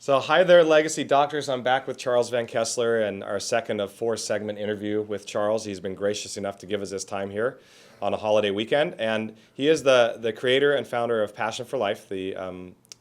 So hi there, Legacy Doctors. I'm back with Charles Van Kessler and our second of four segment interview with Charles. He's been gracious enough to give us his time here on a holiday weekend. And he is the creator and founder of Passion for Life, the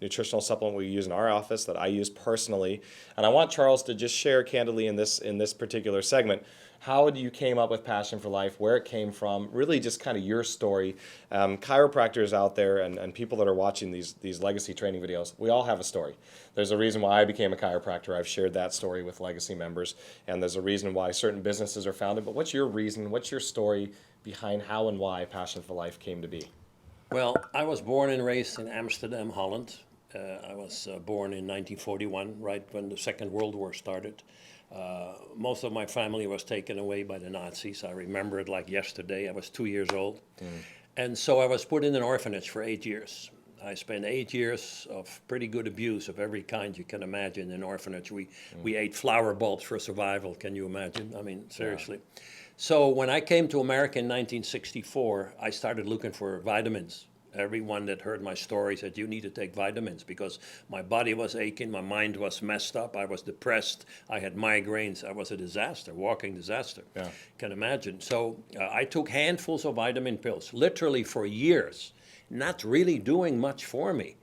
nutritional supplement we use in our office that I use personally. And I want Charles to just share candidly in this particular segment how you came up with Passion for Life, where it came from, really just kind of your story. Chiropractors out there and people that are watching these legacy training videos, we all have a story. There's a reason why I became a chiropractor. I've shared that story with legacy members, and there's a reason why certain businesses are founded. But what's your reason? What's your story behind how and why Passion for Life came to be? Well, I was born and raised in Amsterdam, Holland. I was born in 1941, right when the Second World War started. Most of my family was taken away by the Nazis. I remember it like yesterday. I was 2 years old. And so I was put in an orphanage for 8 years. I spent 8 years of pretty good abuse of every kind you can imagine in orphanage. We ate flower bulbs for survival, can you imagine? I mean, seriously. Yeah. So when I came to America in 1964, I started looking for vitamins. Everyone that heard my story said, you need to take vitamins, because my body was aching, my mind was messed up, I was depressed, I had migraines, I was a disaster, walking disaster. Yeah. Can imagine. So I took handfuls of vitamin pills, literally for years, not really doing much for me.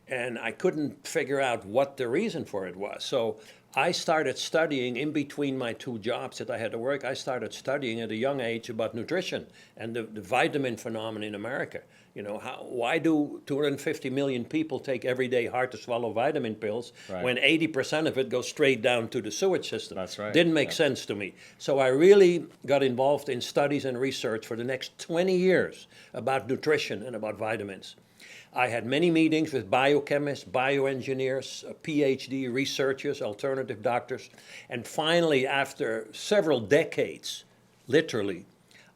And I couldn't figure out what the reason for it was. So I started studying in between my two jobs that I had to work. I started studying at a young age about nutrition and the vitamin phenomenon in America. You know, why do 250 million people take everyday hard-to-swallow vitamin pills when 80% of it goes straight down to the sewage system? That's right. Didn't make sense to me. So I really got involved in studies and research for the next 20 years about nutrition and about vitamins. I had many meetings with biochemists, bioengineers, PhD researchers, alternative doctors, and finally, after several decades, literally,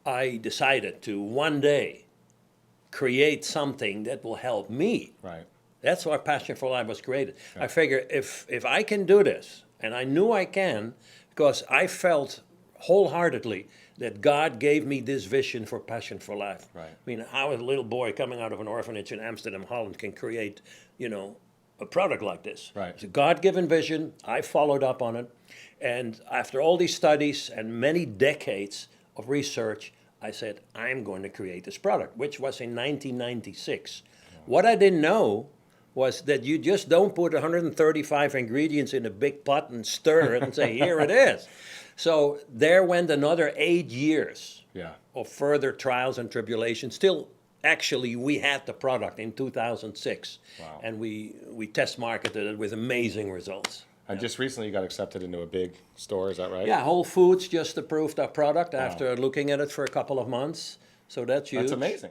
I decided to one day create something that will help me. Right. That's why Passion for Life was created. Yeah. I figured if I can do this, and I knew I can, because I felt wholeheartedly that God gave me this vision for Passion for Life. Right. I mean, how a little boy coming out of an orphanage in Amsterdam, Holland can create, you know, a product like this. Right. It's a God-given vision. I followed up on it. And after all these studies and many decades of research, I said, I'm going to create this product, which was in 1996. Yeah. What I didn't know was that you just don't put 135 ingredients in a big pot and stir it and say, here it is. So there went another 8 years of further trials and tribulations. Still, actually, we had the product in 2006. Wow. And we test marketed it with amazing results. And just recently you got accepted into a big store, is that right? Yeah, Whole Foods just approved our product after looking at it for a couple of months. So that's huge. That's amazing.